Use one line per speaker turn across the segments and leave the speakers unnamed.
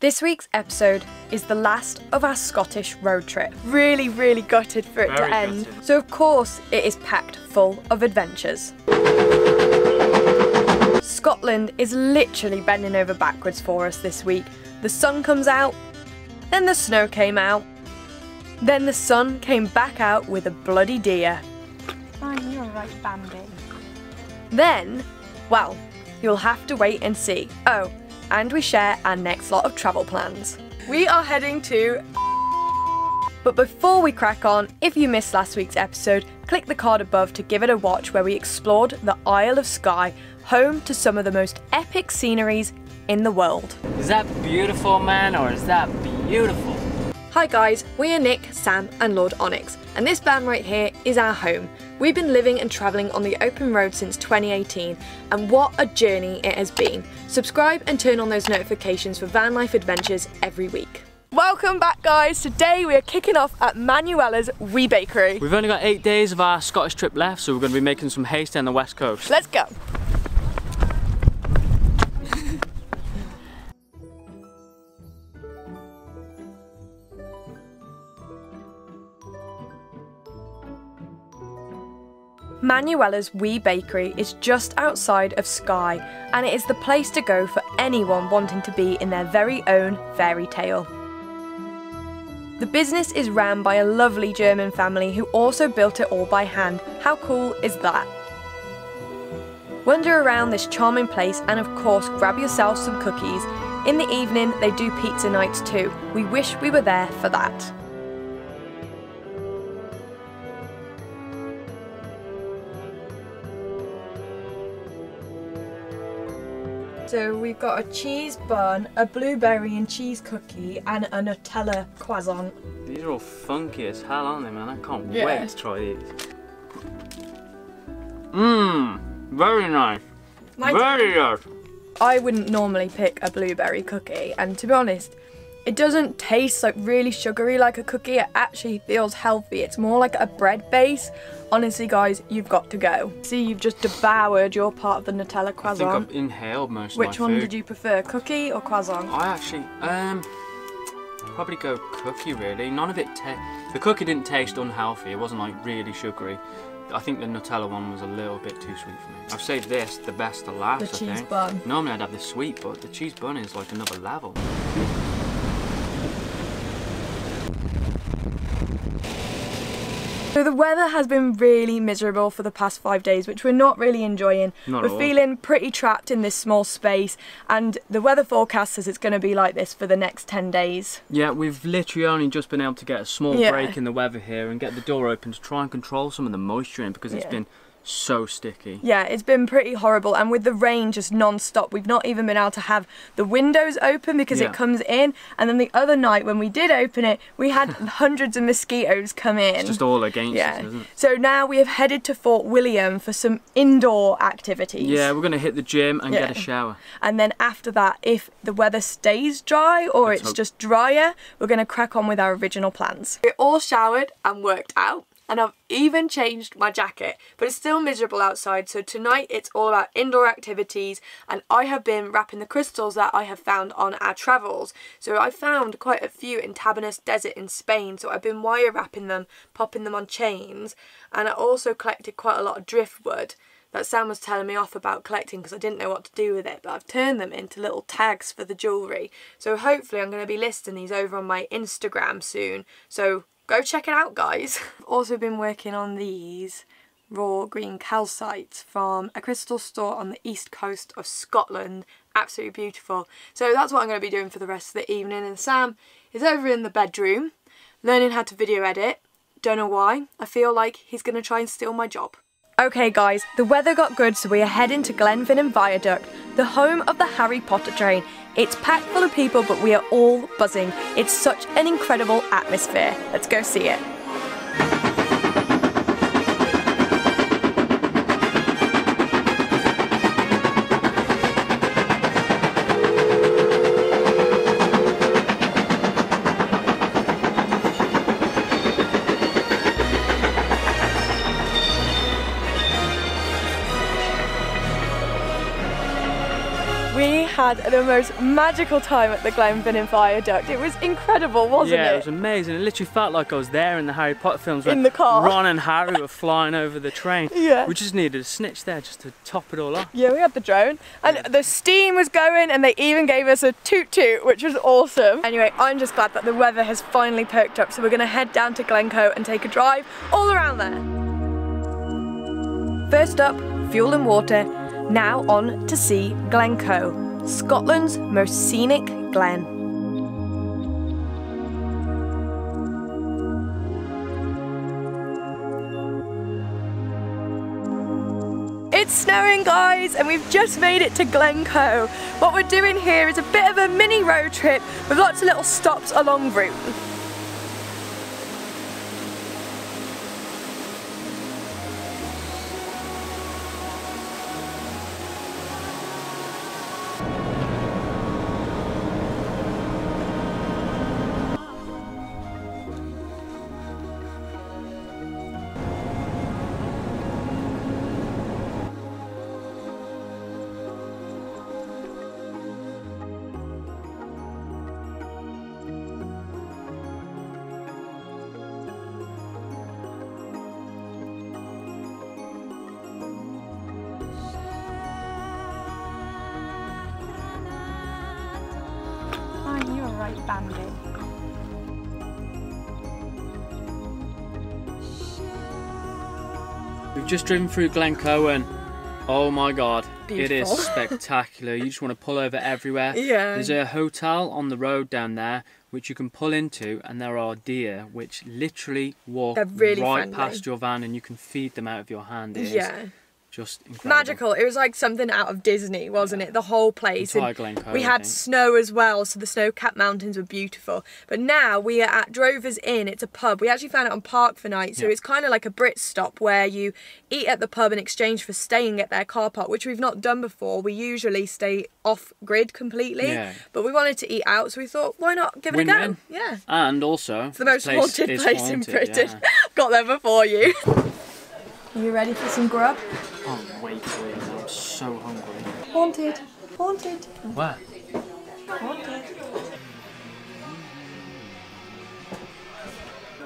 This week's episode is the last of our Scottish road trip. Really gutted for it to end. Gutted. So of course it is packed full of adventures. Scotland is literally bending over backwards for us this week. The sun comes out, then the snow came out, then the sun came back out with a bloody deer.
Oh, you're right, Bambi. Then,
well, you'll have to wait and see. Oh, and we share our next lot of travel plans. We are heading to... But before we crack on, if you missed last week's episode, click the card above to give it a watch where we explored the Isle of Skye, home to some of the most epic sceneries in the world.
Is that beautiful, man, or is that beautiful?
Hi guys, we are Nick, Sam and Lord Onyx, and this van right here is our home. We've been living and travelling on the open road since 2018, and what a journey it has been. Subscribe and turn on those notifications for van life adventures every week. Welcome back guys, today we are kicking off at Manuela's Wee Bakery.
We've only got 8 days of our Scottish trip left, so we're going to be making some haste on the west coast.
Let's go. Manuela's Wee Bakery is just outside of Skye, and it is the place to go for anyone wanting to be in their very own fairy tale. The business is ran by a lovely German family who also built it all by hand. How cool is that? Wander around this charming place and of course grab yourself some cookies. In the evening they do pizza nights too. We wish we were there for that. So we've got a cheese bun, a blueberry and cheese cookie and a Nutella croissant.
These are all funky as hell, aren't they, man? I can't wait to try these. Very nice. Very nice.
I wouldn't normally pick a blueberry cookie, and to be honest, it doesn't taste like really sugary like a cookie. It actually feels healthy. It's more like a bread base. Honestly guys, you've got to go. See, you've just devoured your part of the Nutella croissant.
I think I've inhaled most of my food.
Which one did you prefer, cookie or croissant?
I actually, probably go cookie really. None of it, the cookie didn't taste unhealthy. It wasn't like really sugary. I think the Nutella one was a little bit too sweet for me. I've saved this, the best to last,
the cheese bun.
Normally I'd have the sweet, but the cheese bun is like another level.
So the weather has been really miserable for the past 5 days, which we're not really enjoying. We're feeling pretty trapped in this small space, and the weather forecast says it's going to be like this for the next 10 days.
Yeah, we've literally only just been able to get a small break in the weather here and get the door open to try and control some of the moisture in, because it's been so sticky. Yeah,
it's been pretty horrible, and with the rain just non-stop, we've not even been able to have the windows open because it comes in, and then the other night when we did open it, we had hundreds of mosquitoes come in.
It's just all against us, isn't it?
So now we have headed to Fort William for some indoor activities.
Yeah, we're going to hit the gym and get a shower.
And then after that, if the weather stays dry or it's just drier, we're going to crack on with our original plans. We're all showered and worked out. And I've even changed my jacket, but it's still miserable outside, so tonight it's all about indoor activities, and I have been wrapping the crystals that I have found on our travels. So I found quite a few in Tabernas Desert in Spain, so I've been wire wrapping them, popping them on chains, and I also collected quite a lot of driftwood that Sam was telling me off about collecting because I didn't know what to do with it, but I've turned them into little tags for the jewellery. So hopefully I'm going to be listing these over on my Instagram soon, so go check it out guys. I've also been working on these raw green calcites from a crystal store on the east coast of Scotland. Absolutely beautiful. So that's what I'm going to be doing for the rest of the evening, and Sam is over in the bedroom learning how to video edit. Don't know why. I feel like he's going to try and steal my job. Okay guys, the weather got good, so we are heading to Glencoe Viaduct, the home of the Harry Potter train. It's packed full of people, but we are all buzzing. It's such an incredible atmosphere. Let's go see it. had the most magical time at the Glenfinnan Viaduct. It was incredible, wasn't it?
Yeah, it was amazing. It literally felt like I was there in the Harry Potter films when
in the car.
Ron and Harry were flying over the train.
Yeah.
We just needed a snitch there just to top it all up.
Yeah, we had the drone and the steam was going and they even gave us a toot toot, which was awesome. Anyway, I'm just glad that the weather has finally perked up, so we're going to head down to Glencoe and take a drive all around there. First up, fuel and water. Now on to see Glencoe, Scotland's most scenic glen. It's snowing, guys, and we've just made it to Glencoe. What we're doing here is a bit of a mini road trip with lots of little stops along route.
You're right, Bambi.
We've just driven through Glencoe and oh my god,
beautiful.
It is spectacular. You just want to pull over everywhere.
Yeah.
There's a hotel on the road down there which you can pull into, and there are deer which literally walk
really
right
friendly.
past your van and you can feed them out of your hand. It
Yeah.
is just incredible.
Magical. It was like something out of Disney, wasn't it? The whole place.
Entire Glencoe,
we
I
had
think.
snow as well, so the snow-capped mountains were beautiful. But now we are at Drover's Inn. It's a pub. We actually found it on Park for Night, so
Yeah.
it's kind of like a Brit stop where you eat at the pub in exchange for staying at their car park, which we've not done before. We usually stay off-grid completely,
Yeah.
but we wanted to eat out, so we thought, why not give it a go?
Win-win.
Yeah.
And also,
It's the most
this
haunted
is
place in
haunted,
Britain.
yeah.
Got there before you. Are you ready for some grub?
Oh, wait, please. I'm so hungry.
Haunted. Haunted.
Where?
Haunted.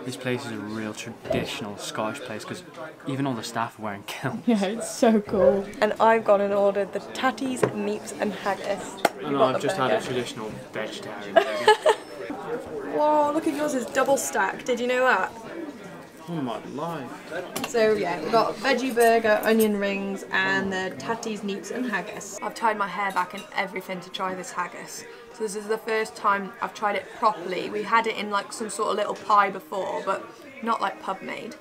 This place is a real traditional Scottish place because even all the staff are wearing kilts.
Yeah, it's so cool. And I've gone and ordered the tatties, neeps and haggis.
And I've just had a traditional vegetarian burger.
Whoa, look at yours, it's double stacked. Did you know that?
Oh my life.
So yeah, we've got veggie burger, onion rings and the tatties, neeps and haggis. I've tied my hair back and everything to try this haggis. So this is the first time I've tried it properly. We had it in like some sort of little pie before, but not like pub made.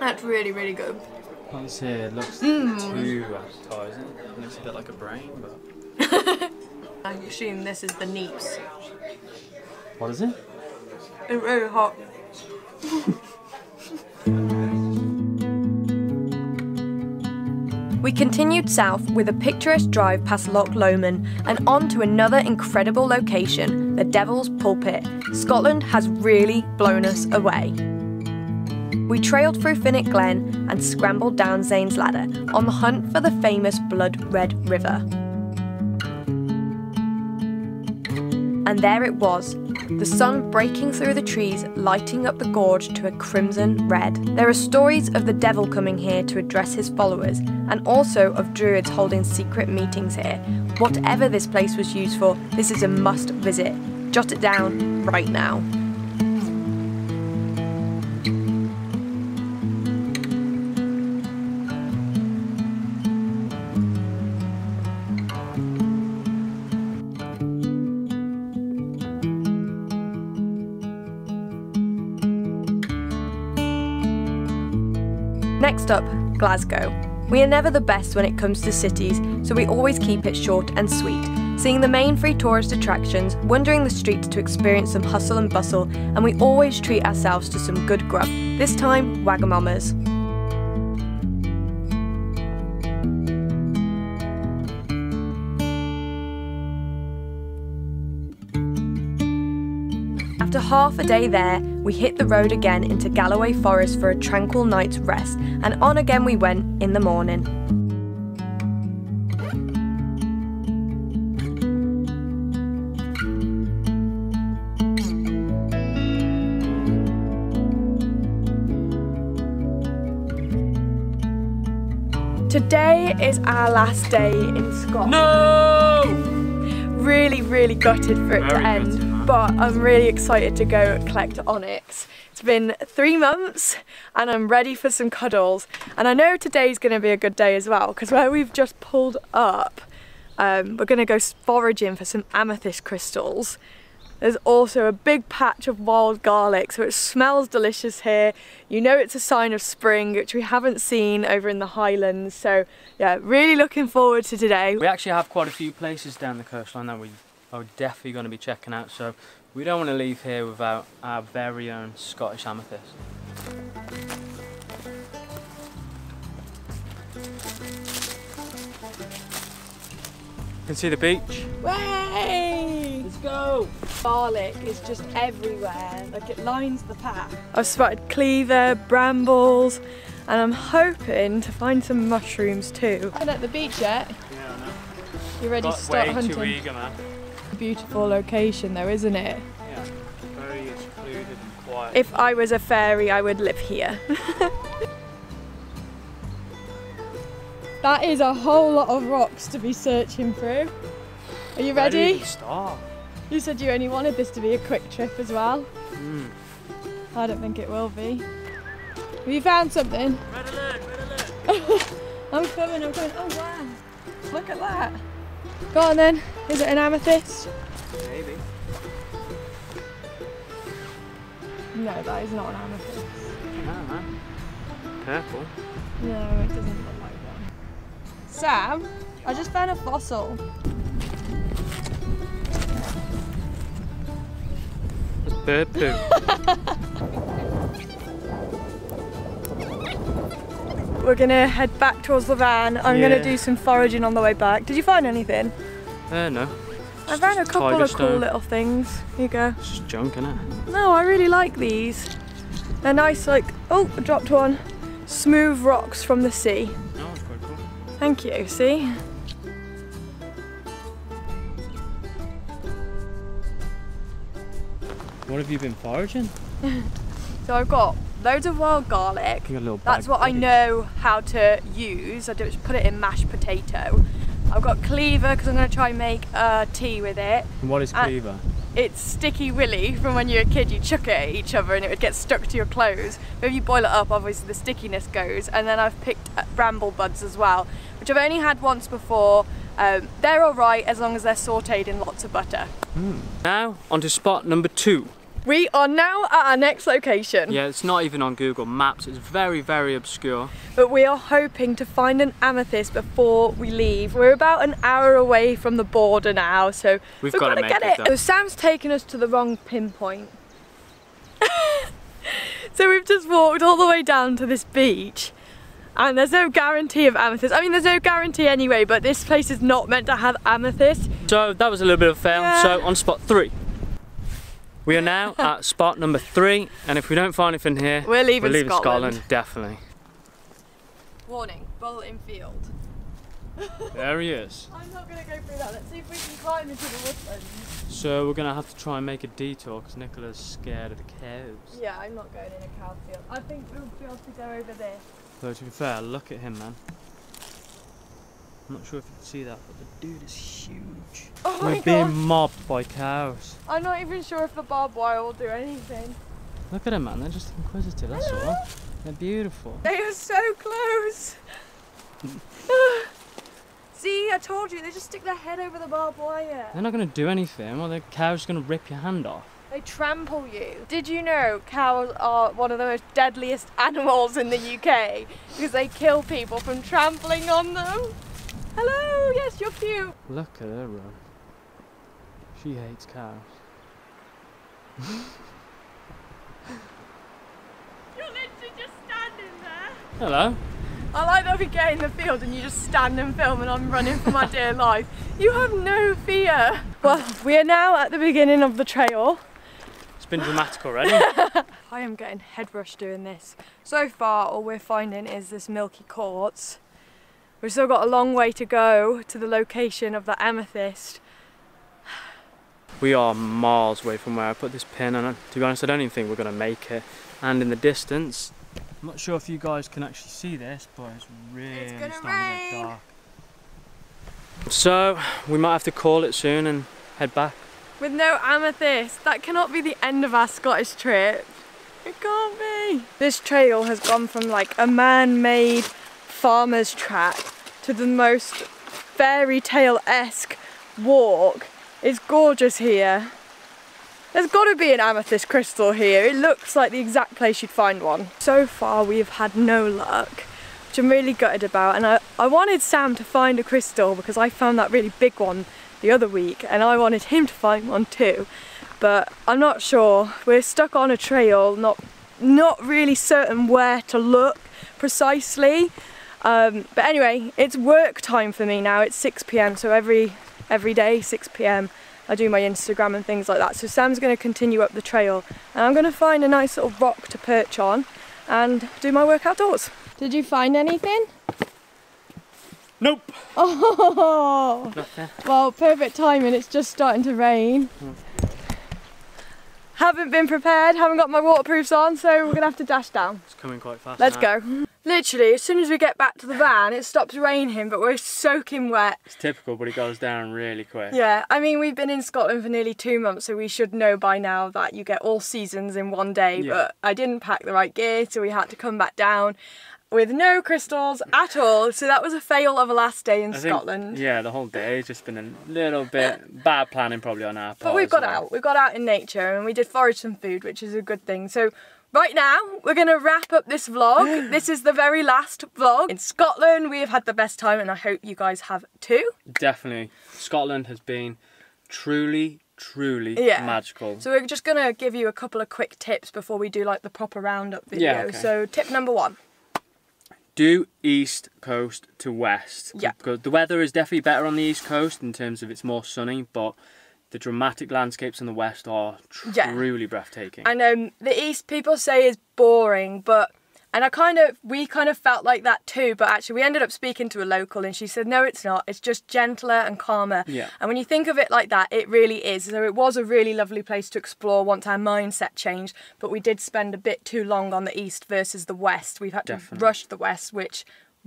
That's really, really good.
Let's see, it looks too appetizing. It looks a bit like a brain, but...
I assume this is the neeps.
What is it?
It's really hot. We continued south with a picturesque drive past Loch Lomond and on to another incredible location, the Devil's Pulpit. Scotland has really blown us away. We trailed through Finnick Glen and scrambled down Zane's Ladder on the hunt for the famous Blood Red River. And there it was, the sun breaking through the trees, lighting up the gorge to a crimson red. There are stories of the devil coming here to address his followers, and also of druids holding secret meetings here. Whatever this place was used for, this is a must visit. Jot it down right now. Next up, Glasgow. We are never the best when it comes to cities, so we always keep it short and sweet, seeing the main free tourist attractions, wandering the streets to experience some hustle and bustle, and we always treat ourselves to some good grub, this time Wagamamas. After half a day there, we hit the road again into Galloway Forest for a tranquil night's rest, and on again we went in the morning. today is our last day in Scotland.
No!
Really, really gutted for it to end,
gutted,
but I'm really excited to go collect onyx. It's been 3 months and I'm ready for some cuddles. And I know today's going to be a good day as well, because where we've just pulled up, we're going to go foraging for some amethyst crystals. There's also a big patch of wild garlic, so it smells delicious here. You know it's a sign of spring, which we haven't seen over in the Highlands. So yeah, really looking forward to today.
We actually have quite a few places down the coastline that we are definitely going to be checking out, so we don't want to leave here without our very own Scottish amethyst. You can see the beach.
Way!
Let's go!
Garlic is just everywhere, like it lines the path. I've spotted cleaver, brambles, and I'm hoping to find some mushrooms too. Haven't at the beach yet?
Yeah, I know.
You ready to start hunting?
Too eager, man.
Beautiful location though, isn't it?
Yeah, very secluded and quiet.
If I was a fairy, I would live here. That is a whole lot of rocks to be searching through. Are you ready?
Where do we start?
You said you only wanted this to be a quick trip as well. I don't think it will be. Have you found something?
Red alert, red alert.
I'm coming. Oh wow, look at that. Go on then, is it an amethyst?
Maybe.
No, that is not an amethyst.
No, man. Purple.
No, it doesn't look like one. Sam, I just found a fossil.
It's bird poo.
We're gonna head back towards the van. I'm gonna do some foraging on the way back. Did you find anything?
No.
I found a couple of cool
stone.
little things. Here you go.
It's just junk, innit?
No, I really like these. They're nice, like, oh, I dropped one. Smooth rocks from the sea.
Oh, it's quite cool.
Thank you, see?
What have you been foraging?
So I've got loads of wild garlic.
You got a little
That's
bag
what I
ready.
know how to use. I just put it in mashed potato. I've got cleaver because I'm going to try and make a tea with it.
And what is cleaver?
It's sticky willy from when you were a kid. You chuck it at each other and it would get stuck to your clothes. But if you boil it up, obviously the stickiness goes. And then I've picked bramble buds as well, which I've only had once before. They're alright as long as they're sautéed in lots of butter.
Now, on to spot number 2.
We are now at our next location.
Yeah, it's not even on Google Maps. It's very, very obscure.
But we are hoping to find an amethyst before we leave. We're about an hour away from the border now, so we've got to get it. So Sam's taken us to the wrong pinpoint. So we've just walked all the way down to this beach. And there's no guarantee of amethyst. I mean, there's no guarantee anyway, but this place is not meant to have amethyst.
So that was a little bit of a fail.
Yeah.
So on spot 3. We are now at spot number 3, and if we don't find anything here,
we're leaving
Scotland, definitely.
Warning, bull in field.
There he is.
I'm not going to go through that. Let's see if we can climb into the woodlands.
So we're going to have to try and make a detour because Nicola's scared of the cows.
Yeah, I'm not going in a cow field. I think we'll be able to go over there.
Though to be fair, look at him, man. I'm not sure if you can see that, but the dude is huge.
Oh
We're being mobbed by cows.
I'm not even sure if the barbed wire will do anything.
Look at them, man. They're just inquisitive, that's all. They're beautiful.
They are so close. See, I told you, they just stick their head over the barbed wire.
They're not going to do anything. Well, the cow's going to rip your hand off.
They trample you. Did you know cows are one of the most deadliest animals in the UK because they kill people from trampling on them? Hello, yes, you're cute.
Look at her run. She hates cows.
You're literally just standing there.
Hello.
I like that we get in the field and you just stand and film and I'm running for my dear life. You have no fear. Well, we are now at the beginning of the trail.
It's been dramatic already.
I am getting head rush doing this. So far, all we're finding is this milky quartz. We've still got a long way to go to the location of the amethyst.
We are miles away from where I put this pin, and to be honest, I don't even think we're going to make it. And in the distance, I'm not sure if you guys can actually see this, but it's really starting to get dark. So we might have to call it soon and head back.
With no amethyst, that cannot be the end of our Scottish trip. It can't be. This trail has gone from like a man-made farmer's track to the most fairy tale-esque walk. It's gorgeous here. There's got to be an amethyst crystal here. It looks like the exact place you'd find one. So far we've had no luck, which I'm really gutted about, and I wanted Sam to find a crystal because I found that really big one the other week and I wanted him to find one too, but I'm not sure. We're stuck on a trail, not really certain where to look precisely, but anyway, it's work time for me now. It's 6 PM, so every day 6 PM I do my Instagram and things like that. So Sam's going to continue up the trail and I'm going to find a nice little rock to perch on and do my work outdoors. Did you find anything?
Nope.
Oh,
nothing.
Well, perfect timing. It's just starting to rain. Haven't been prepared, haven't got my waterproofs on, so we're gonna have to dash down.
It's coming quite fast.
Let's
now.
go. Literally, as soon as we get back to the van, it stops raining, but we're soaking wet.
It's typical, but it goes down really quick.
Yeah, I mean, we've been in Scotland for nearly 2 months, so we should know by now that you get all seasons in one day, but I didn't pack the right gear, so we had to come back down with no crystals at all, so that was a fail of a last day in Scotland.
Yeah, the whole day has just been a little bit bad planning probably on our part.
But we've got out in nature and we did forage some food, which is a good thing. So right now we're going to wrap up this vlog. This is the very last vlog. In Scotland we have had the best time and I hope you guys have too.
Definitely. Scotland has been truly magical.
So we're just going to give you a couple of quick tips before we do like the proper roundup video.
Yeah, okay.
So tip number 1.
Do east coast to west.
Yeah.
Because the weather is definitely better on the east coast in terms of it's more sunny, but the dramatic landscapes on the west are truly breathtaking.
And the east people say is boring, but we kind of felt like that too, but actually we ended up speaking to a local and she said no, it's not, it's just gentler and calmer.
Yeah.
And when you think of it like that, it really is. So it was a really lovely place to explore once our mindset changed, but we did spend a bit too long on the east versus the west. We've had to rush the west, which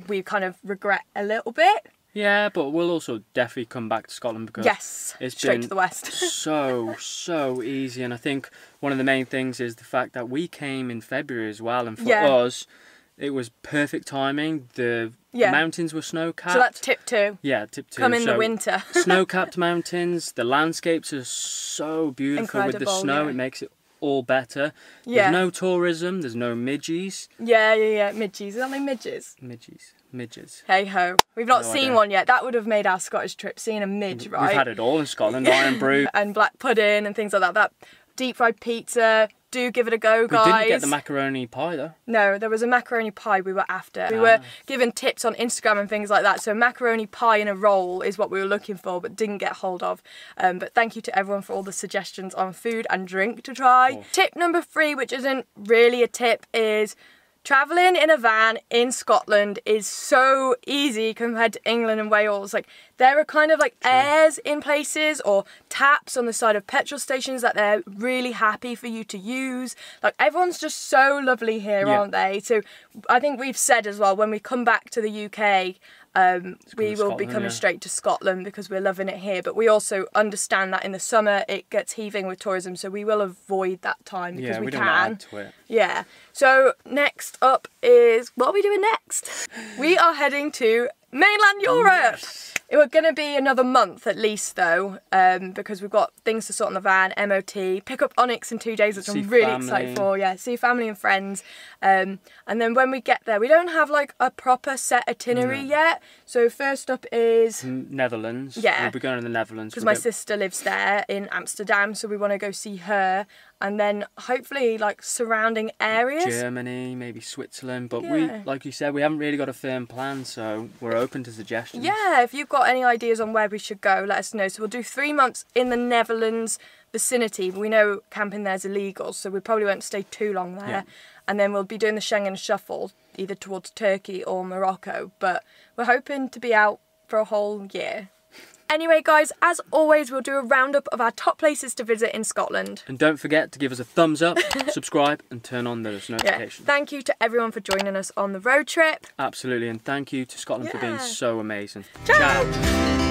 we kind of regret a little bit.
Yeah, but we'll also definitely come back to Scotland because it's
straight
been
to the west.
so easy, and I think one of the main things is the fact that we came in February as well, and for us it was perfect timing. The mountains were snow-capped.
So that's tip 2.
Yeah, tip 2.
Come in the winter.
Snow-capped mountains, the landscapes are so beautiful. With the snow, it makes it all better. There's no tourism, there's no midges.
Yeah, midges. Are they midges?
Midges.
Hey ho. We've not seen one yet. That would have made our Scottish trip, seeing a midge, right?
We've had it all in Scotland, iron brew.
And black pudding and things like that. That deep fried pizza. Do give it a go, guys.
We didn't get the macaroni pie though.
No, there was a macaroni pie we were after. We were given tips on Instagram and things like that. So macaroni pie in a roll is what we were looking for, but didn't get hold of. But thank you to everyone for all the suggestions on food and drink to try. Oh. Tip number 3, which isn't really a tip, is travelling in a van in Scotland is so easy compared to England and Wales. Like, there are kind of like airs in places or taps on the side of petrol stations that they're really happy for you to use. Like, everyone's just so lovely here, aren't they? So I think we've said as well, when we come back to the UK, we will be coming straight to Scotland because we're loving it here, but we also understand that in the summer it gets heaving with tourism, so we will avoid that time because we can. Add to it. Yeah. So next up is, what are we doing next? We are heading to mainland Europe. Yes. We're going to be another month at least though, because we've got things to sort on the van, MOT, pick up Onyx in 2 days, which I'm really excited for. Yeah, see family and friends. And then when we get there, we don't have like a proper set itinerary yet. So first up is
Netherlands.
Yeah.
We'll be going to the Netherlands.
Because my sister lives there in Amsterdam, so we want to go see her. And then hopefully like surrounding areas.
Germany, maybe Switzerland. But we, like you said, we haven't really got a firm plan, so we're open to suggestions.
Yeah, if you've got any ideas on where we should go, let us know. So we'll do 3 months in the Netherlands vicinity. We know camping there's illegal, so we probably won't stay too long there. Yeah. And then we'll be doing the Schengen shuffle, either towards Turkey or Morocco. But we're hoping to be out for a whole year. Anyway guys, as always, we'll do a roundup of our top places to visit in Scotland.
And don't forget to give us a thumbs up, subscribe and turn on those notifications.
Yeah. Thank you to everyone for joining us on the road trip.
Absolutely, and thank you to Scotland for being so amazing.
Ciao.